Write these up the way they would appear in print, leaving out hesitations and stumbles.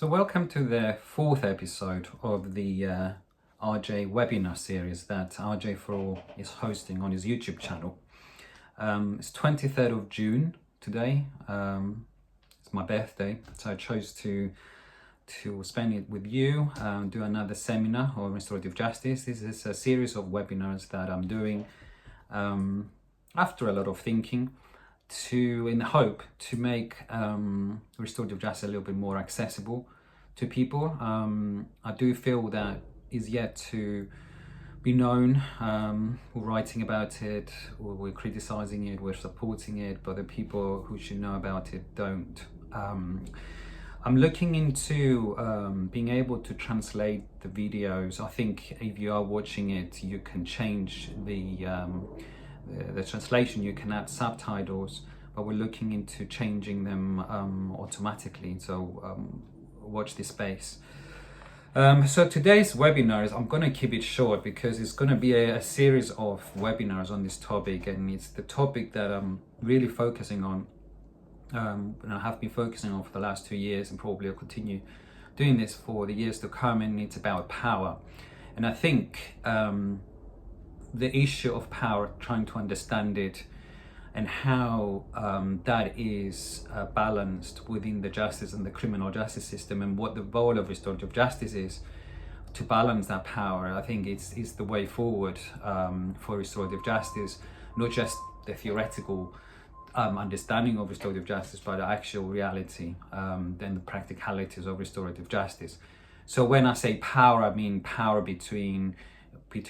So welcome to the fourth episode of the RJ webinar series that RJ4All is hosting on his YouTube channel. It's 23rd of June today. It's my birthday, so I chose to spend it with you, do another seminar on restorative justice. This is a series of webinars that I'm doing after a lot of thinking, in the hope to make restorative justice a little bit more accessible to people. I do feel that is yet to be known. We're writing about it, or we're criticizing it, we're supporting it, but the people who should know about it don't. I'm looking into being able to translate the videos. I think if you are watching it, you can change the translation, you can add subtitles, but we're looking into changing them automatically, so watch this space. So today's webinar I'm going to keep it short because it's going to be a series of webinars on this topic, and it's the topic that I'm really focusing on, and I have been focusing on for the last 2 years, and probably will continue doing this for the years to come, and it's about power. And I think the issue of power, trying to understand it and how that is balanced within the justice and the criminal justice system, and what the role of restorative justice is to balance that power, I think it's the way forward for restorative justice, not just the theoretical understanding of restorative justice, but the actual reality, then the practicalities of restorative justice. So when I say power, I mean power between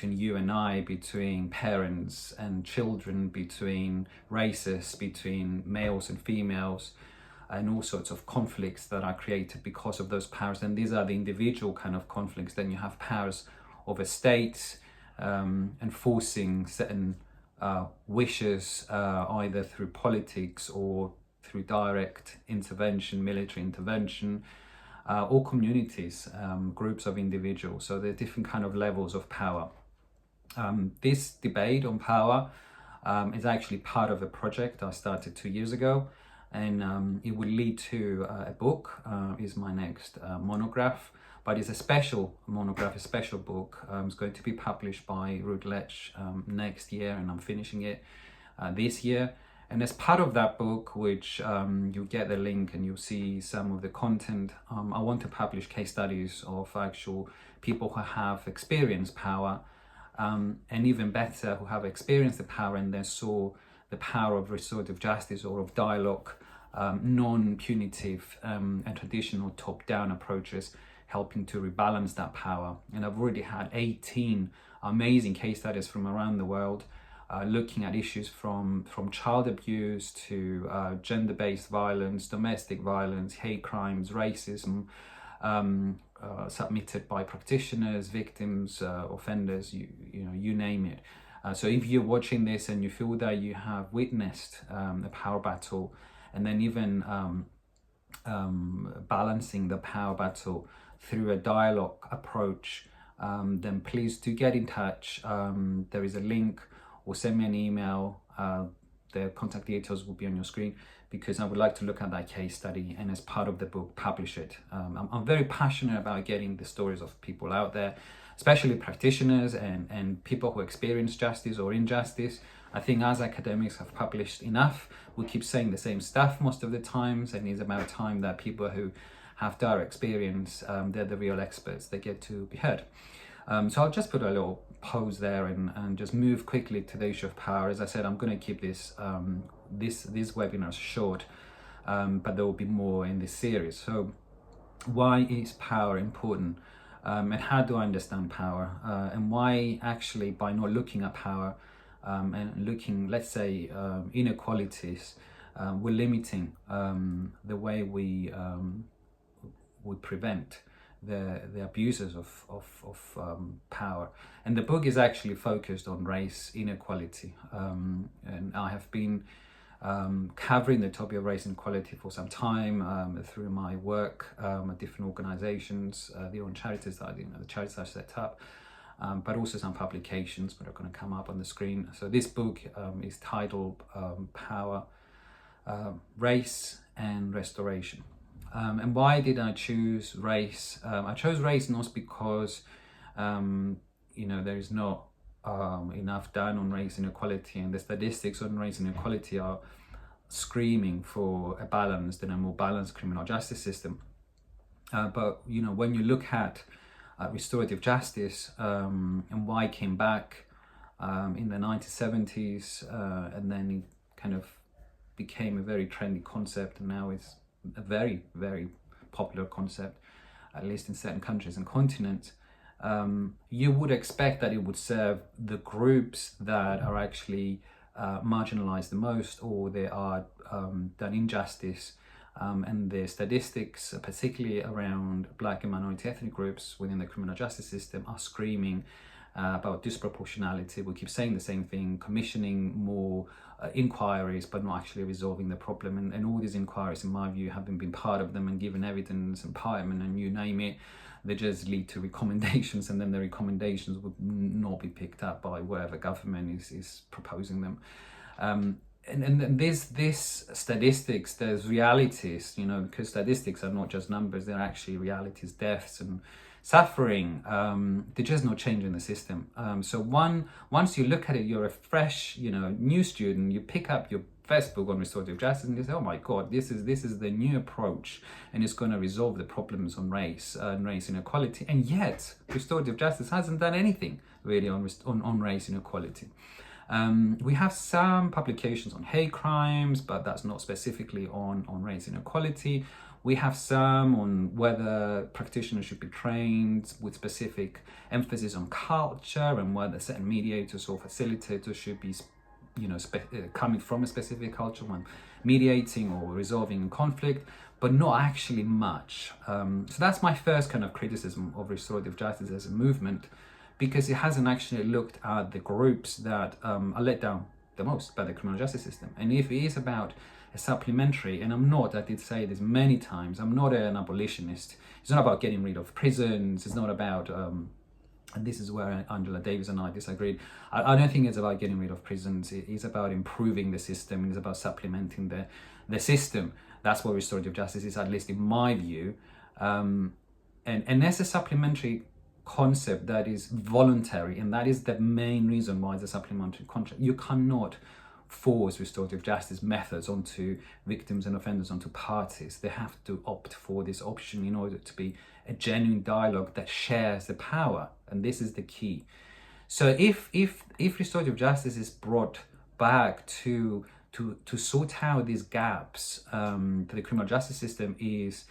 you and I, between parents and children, between races, between males and females, and all sorts of conflicts that are created because of those powers. And these are the individual kind of conflicts. Then you have powers over states, enforcing certain wishes, either through politics or through direct intervention, military intervention, or communities, groups of individuals. So there are different kind of levels of power. This debate on power is actually part of a project I started 2 years ago, and it will lead to a book. Is my next monograph, but it's a special monograph, a special book. It's going to be published by Routledge next year, and I'm finishing it this year. And as part of that book, which you'll get the link and you'll see some of the content, I want to publish case studies of actual people who have experienced power, and even better, who have experienced the power and then saw the power of restorative justice or of dialogue, non-punitive and traditional top-down approaches, helping to rebalance that power. And I've already had 18 amazing case studies from around the world, looking at issues from child abuse to gender-based violence, domestic violence, hate crimes, racism, submitted by practitioners, victims, offenders, you name it. So if you're watching this and you feel that you have witnessed a power battle, and then even balancing the power battle through a dialogue approach, then please do get in touch. There is a link, or send me an email. The contact details will be on your screen, because I would like to look at that case study and as part of the book publish it. I'm very passionate about getting the stories of people out there, especially practitioners and people who experience justice or injustice. I think as academics have published enough, we keep saying the same stuff most of the times, and it's about time that people who have direct experience, they're the real experts, they get to be heard. So I'll just put a little pause there and just move quickly to the issue of power. As I said, I'm going to keep this these webinars short, but there will be more in this series. So why is power important, and how do I understand power, and why actually by not looking at power and looking, let's say, inequalities, we're limiting the way we prevent the abuses of power. And the book is actually focused on race inequality, and I have been covering the topic of race inequality for some time through my work at different organizations, the own charities that the charities I set up, but also some publications that are going to come up on the screen. So this book is titled Power, Race and Restoration. And why did I choose race? I chose race not because, there is not enough done on race inequality, and the statistics on race inequality are screaming for a balanced and a more balanced criminal justice system. But when you look at restorative justice and why it came back in the 1970s, and then it kind of became a very trendy concept, and now it's a very, very popular concept, at least in certain countries and continents. You would expect that it would serve the groups that are actually marginalized the most, or they are done injustice, and the statistics, particularly around Black and minority ethnic groups within the criminal justice system, are screaming about disproportionality. We keep saying the same thing, commissioning more inquiries but not actually resolving the problem, and all these inquiries, in my view, haven't been part of them and given evidence, empowerment, and you name it. They just lead to recommendations, and then the recommendations would not be picked up by whatever government is proposing them. And this statistics, there's realities, because statistics are not just numbers, they're actually realities, deaths and suffering. They're just not changing the system. So once you look at it, you're a fresh, new student, you pick up your first book on restorative justice and you say, oh my God, this is the new approach, and it's going to resolve the problems on race and race inequality. And yet restorative justice hasn't done anything really on race inequality. We have some publications on hate crimes, but that's not specifically on race inequality. We have some on whether practitioners should be trained with specific emphasis on culture, and whether certain mediators or facilitators should be coming from a specific culture when mediating or resolving conflict, but not actually much. So that's my first kind of criticism of restorative justice as a movement, because it hasn't actually looked at the groups that are let down the most by the criminal justice system. And if it is about a supplementary, and I did say this many times, I'm not an abolitionist. It's not about getting rid of prisons. It's not about, and this is where Angela Davis and I disagreed. I don't think it's about getting rid of prisons. It is about improving the system. It's about supplementing the system. That's what restorative justice is, at least in my view. And there's a supplementary concept that is voluntary, and that is the main reason why it's a supplementary contract. You cannot force restorative justice methods onto victims and offenders, onto parties. They have to opt for this option in order to be a genuine dialogue that shares the power, and this is the key. So if restorative justice is brought back to sort out these gaps that the criminal justice system is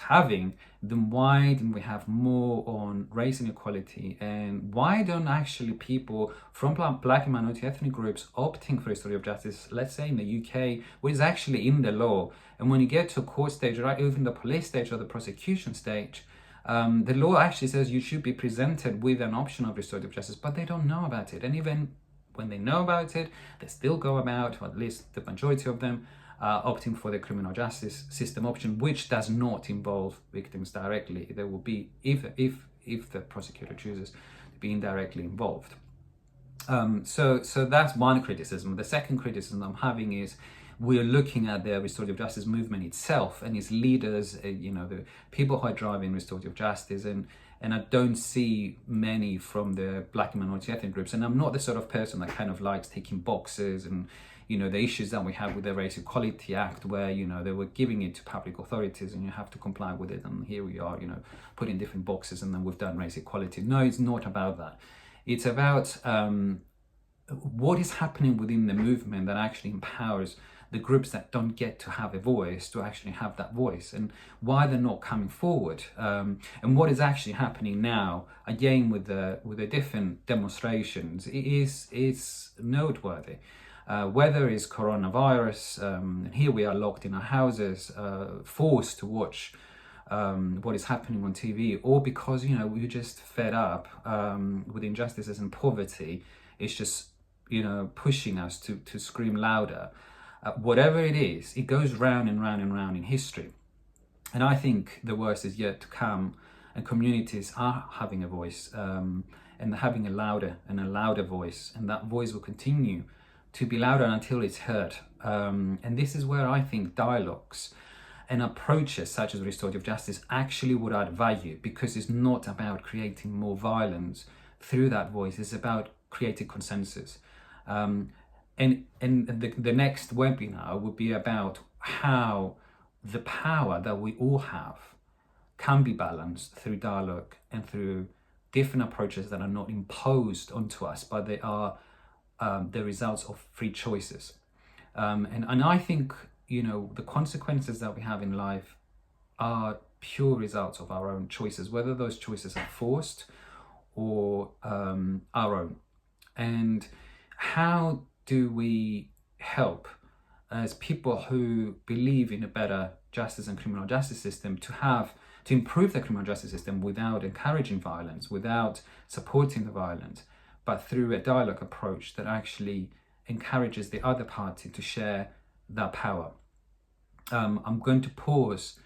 having, then why don't we have more on race inequality? And why don't actually people from Black and minority ethnic groups opting for restorative justice, let's say in the UK, which is actually in the law, and when you get to a court stage, right, even the police stage or the prosecution stage, the law actually says you should be presented with an option of restorative justice, but they don't know about it. And even when they know about it, they still go about, or at least the majority of them, opting for the criminal justice system option, which does not involve victims directly. There will be, if the prosecutor chooses to be indirectly involved. So that's one criticism. The second criticism I'm having is we're looking at the restorative justice movement itself and its leaders, the people who are driving restorative justice, and I don't see many from the Black and minority ethnic groups. And I'm not the sort of person that kind of likes ticking boxes and the issues that we have with the Race Equality Act, where, they were giving it to public authorities and you have to comply with it. And here we are, putting different boxes and then we've done race equality. No, it's not about that. It's about what is happening within the movement that actually empowers the groups that don't get to have a voice to actually have that voice, and why they're not coming forward. And what is actually happening now, again, with the different demonstrations, is noteworthy. Whether it's coronavirus, and here we are locked in our houses, forced to watch what is happening on TV, or because we're just fed up with injustices and poverty. It's just pushing us to scream louder. Whatever it is, it goes round and round and round in history, and I think the worst is yet to come. And communities are having a voice, and they're having a louder voice, and that voice will continue to be louder until it's heard. And this is where I think dialogues and approaches such as restorative justice actually would add value, because it's not about creating more violence through that voice, it's about creating consensus. And the next webinar will be about how the power that we all have can be balanced through dialogue and through different approaches that are not imposed onto us, but they are the results of free choices. And I think, you know, the consequences that we have in life are pure results of our own choices, whether those choices are forced or our own. And how do we help as people who believe in a better justice and criminal justice system to improve the criminal justice system without encouraging violence, without supporting the violence, but through a dialogue approach that actually encourages the other party to share that power? I'm going to pause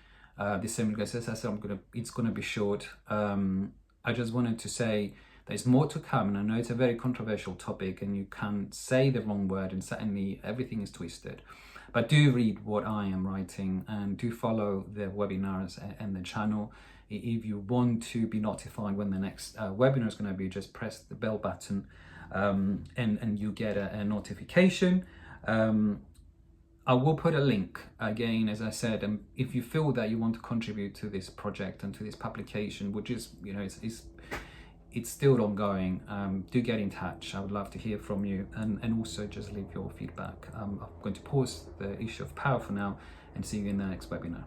this seminar, as I said, it's going to be short. I just wanted to say there's more to come, and I know it's a very controversial topic and you can say the wrong word and certainly everything is twisted. But do read what I am writing and do follow the webinars and the channel. If you want to be notified when the next webinar is going to be, just press the bell button and you get a notification. I will put a link again, as I said, and if you feel that you want to contribute to this project and to this publication, which is, you know, it's still ongoing, do get in touch. I would love to hear from you, and also just leave your feedback. I'm going to pause the issue of power for now and see you in the next webinar.